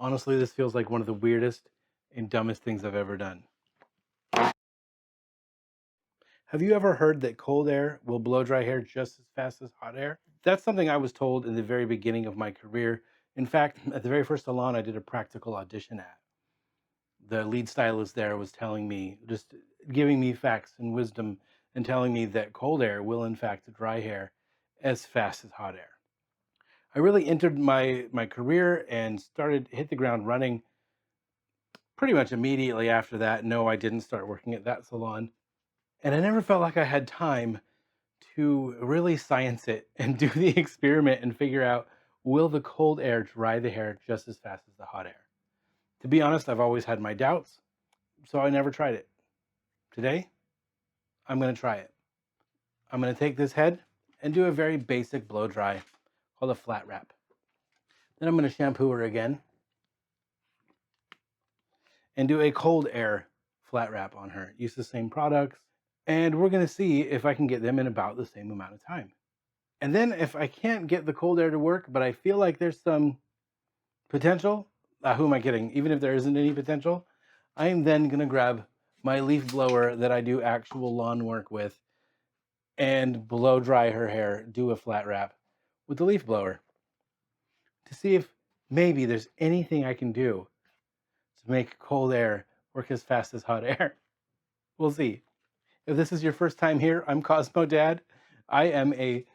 Honestly, this feels like one of the weirdest and dumbest things I've ever done. Have you ever heard that cold air will blow dry hair just as fast as hot air? That's something I was told in the very beginning of my career. In fact, at the very first salon I did a practical audition at, the lead stylist there was telling me, just giving me facts and wisdom, and telling me that cold air will in fact dry hair as fast as hot air. I really entered my career and hit the ground running pretty much immediately after that. No, I didn't start working at that salon. And I never felt like I had time to really science it and do the experiment and figure out, will the cold air dry the hair just as fast as the hot air? To be honest, I've always had my doubts, so I never tried it. Today, I'm going to try it. I'm going to take this head and do a very basic blow dry called a flat wrap. Then I'm going to shampoo her again and do a cold air flat wrap on her. Use the same products, and we're going to see if I can get them in about the same amount of time. And then if I can't get the cold air to work, but I feel like there's some potential, who am I kidding? Even if there isn't any potential, I am then going to grab my leaf blower that I do actual lawn work with and blow dry her hair, do a flat wrap with the leaf blower to see if maybe there's anything I can do to make cold air work as fast as hot air. We'll see. If this is your first time here, I'm Cosmo Dad. I am a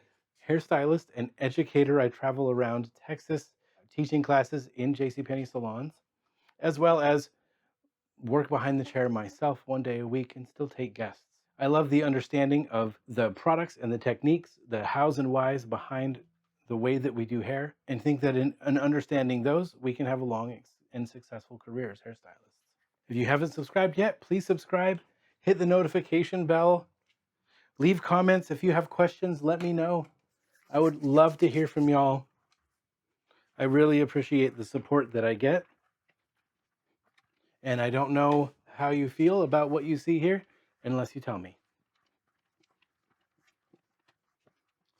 hairstylist and educator. I travel around Texas teaching classes in JCPenney salons, as well as work behind the chair myself one day a week and still take guests. I love the understanding of the products and the techniques, the hows and whys behind the way that we do hair, and think that in understanding those, we can have a long and successful career as hairstylists. If you haven't subscribed yet, please subscribe, hit the notification bell, leave comments. If you have questions, let me know. I would love to hear from y'all. I really appreciate the support that I get. And I don't know how you feel about what you see here unless you tell me.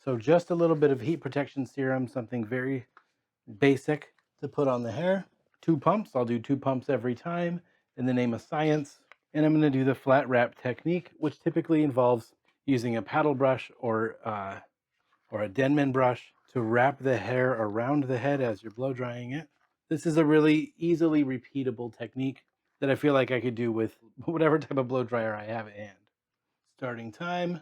So just a little bit of heat protection serum, something very basic to put on the hair. 2 pumps. I'll do 2 pumps every time in the name of science. And I'm going to do the flat wrap technique, which typically involves using a paddle brush or a Denman brush to wrap the hair around the head as you're blow drying it. This is a really easily repeatable technique that I feel like I could do with whatever type of blow dryer I have at hand. Starting time.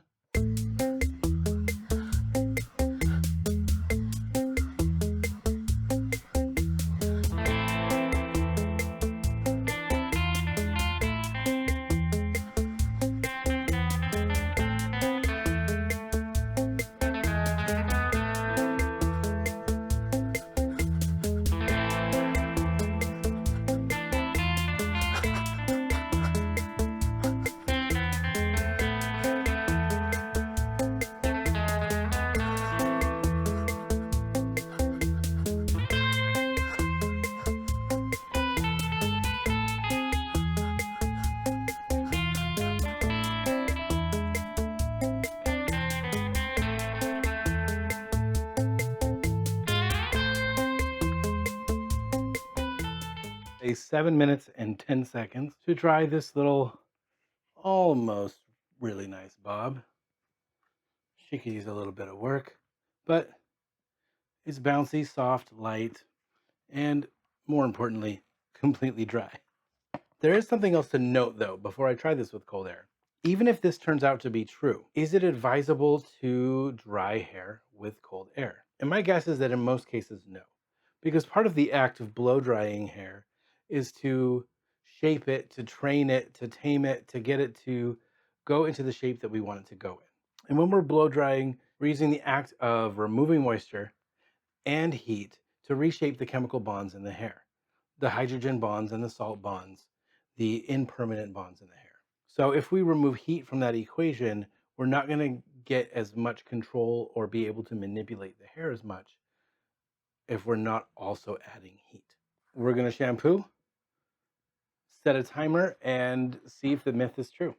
A 7 minutes and 10 seconds to dry this little almost really nice bob. She could use a little bit of work, but it's bouncy, soft, light, and more importantly, completely dry. There is something else to note though before I try this with cold air. Even if this turns out to be true, is it advisable to dry hair with cold air? And my guess is that in most cases, no. Because part of the act of blow drying hair is to shape it, to train it, to tame it, to get it to go into the shape that we want it to go in. And when we're blow drying, we're using the act of removing moisture and heat to reshape the chemical bonds in the hair, the hydrogen bonds and the salt bonds, the impermanent bonds in the hair. So if we remove heat from that equation, we're not going to get as much control or be able to manipulate the hair as much if we're not also adding heat. We're going to shampoo, set a timer, and see if the myth is true.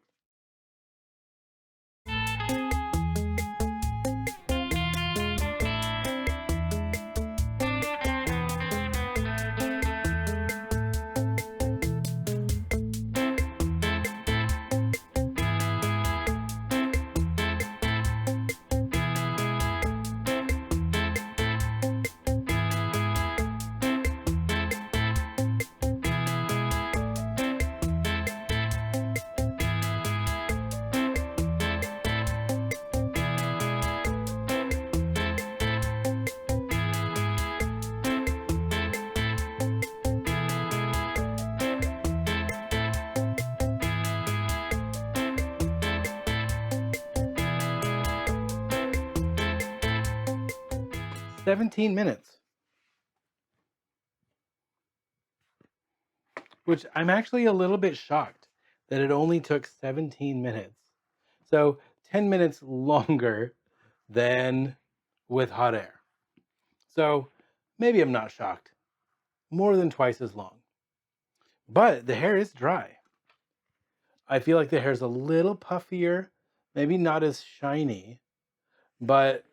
17 minutes. Which I'm actually a little bit shocked that it only took 17 minutes. So 10 minutes longer than with hot air. So maybe I'm not shocked. More than twice as long. But the hair is dry. I feel like the hair is a little puffier, maybe not as shiny, but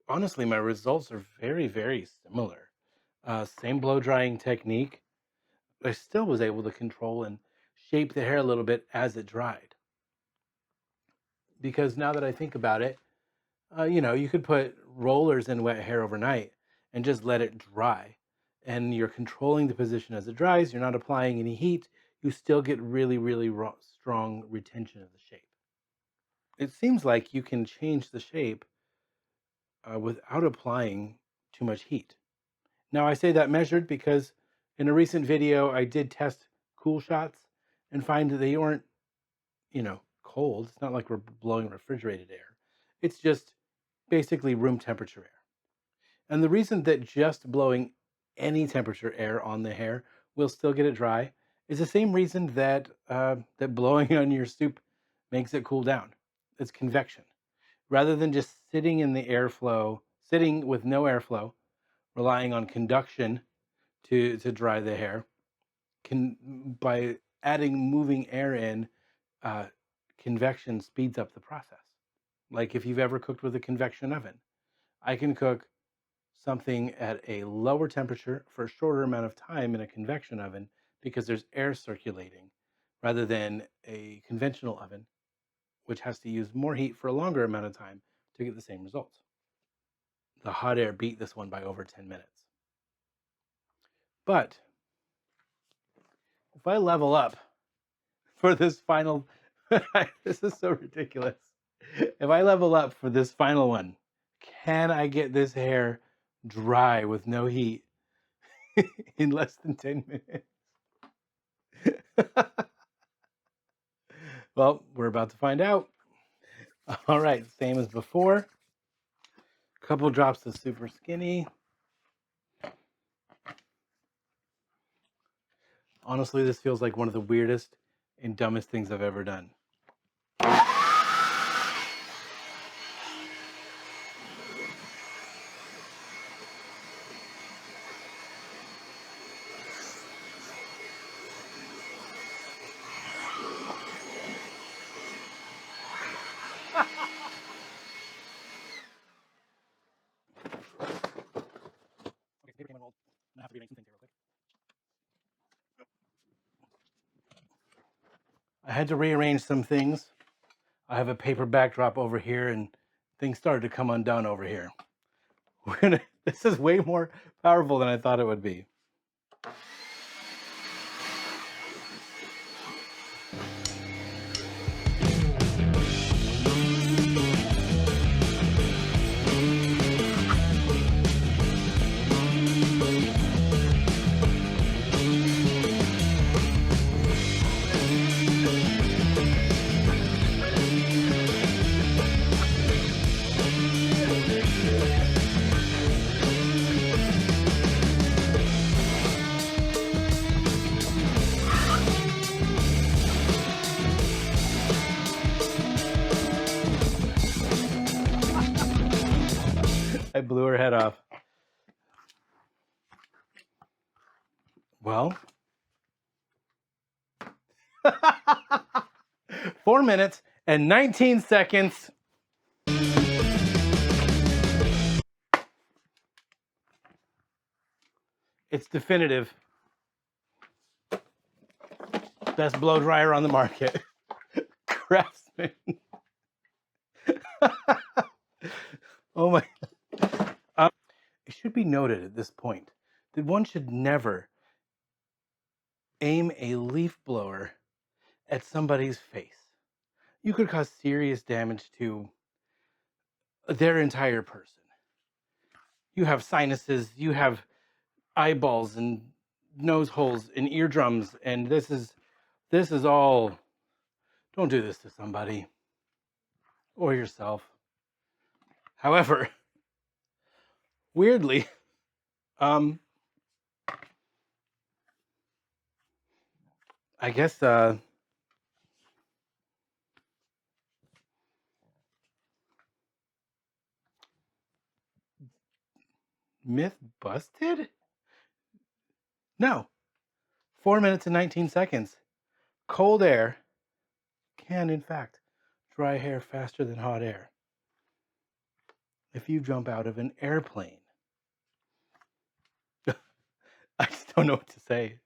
honestly, my results are very, very similar. Same blow drying technique. I still was able to control and shape the hair a little bit as it dried. Because now that I think about it, you could put rollers in wet hair overnight and just let it dry. And you're controlling the position as it dries. You're not applying any heat. You still get really, really strong retention of the shape. It seems like you can change the shape without applying too much heat. Now, I say that measured because in a recent video, I did test cool shots and find that they weren't, cold. It's not like we're blowing refrigerated air. It's just basically room temperature air. And the reason that just blowing any temperature air on the hair will still get it dry is the same reason that that blowing on your soup makes it cool down. It's convection. Rather than just sitting in the airflow, sitting with no airflow, relying on conduction to dry the hair, by adding moving air in, convection speeds up the process. Like if you've ever cooked with a convection oven, I can cook something at a lower temperature for a shorter amount of time in a convection oven because there's air circulating rather than a conventional oven, which has to use more heat for a longer amount of time to get the same results. The hot air beat this one by over 10 minutes. But if I level up for this final, this is so ridiculous. If I level up for this final one, can I get this hair dry with no heat in less than 10 minutes? Well, we're about to find out. All right, same as before. A couple drops of super skinny. Honestly, this feels like one of the weirdest and dumbest things I've ever done. I had to rearrange some things. I have a paper backdrop over here, and things started to come undone over here. This is way more powerful than I thought it would be. I blew her head off. Well, 4 minutes and 19 seconds. It's definitive. Best blow dryer on the market. Craftsman. Oh my. It should be noted at this point that one should never aim a leaf blower at somebody's face. You could cause serious damage to their entire person. You have sinuses, you have eyeballs and nose holes and eardrums, and this is all. Don't do this to somebody or yourself. However, weirdly, um, I guess myth busted? No. 4 minutes and 19 seconds. Cold air can, in fact, dry hair faster than hot air. If you jump out of an airplane. I just don't know what to say.